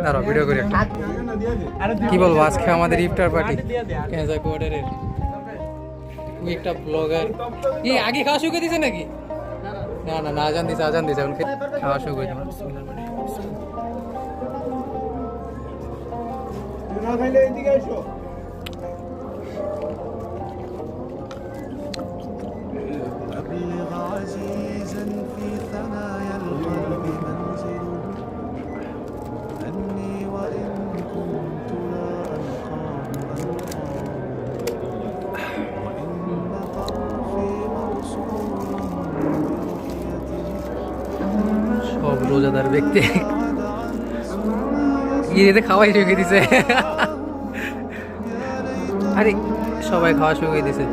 দাঁড়াও ভিডিও করি একটা। কি বলবো, আজকে আমাদের ইফতার পার্টি কেজা কোয়ার্টারের। তুই একটা ব্লগার, কি আগে খাওয়া শুরু করে দিছে নাকি? না না না, আজান দিছে এখন খাওয়া শুরু করে দিলাম। সব রোজাদার ব্যক্তি এতে খাওয়াই শুরু করে দিছে। আরে সবাই খাওয়া শুরু করে দিছে,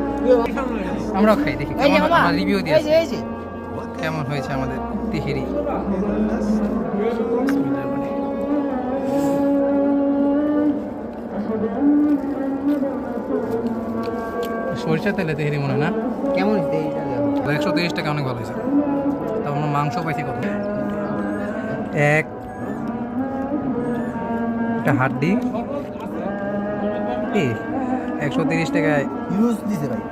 আমরাও খাই, দেখি রিভিউ দিয়েছি কেমন হয়েছে আমাদের তিহিরি। সরিষা তেলে তেহেরি মনে হয় না? কেমন 130 টাকা, অনেক ভালো হয়েছে। তারপর আমরা মাংস পাইছি কত, একটা হাড্ডি 130 টাকায় ইউজ দিছে ভাই,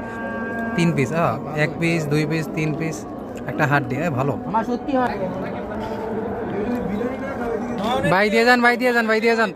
3 পিস, 1 পিস 2 পিস 3 পিস, একটা হাড্ডি ভালো। আমার সত্যি হয়। ভাই দিয়ে যান, ভাই দিয়ে যান, ভাই দিয়ে যান।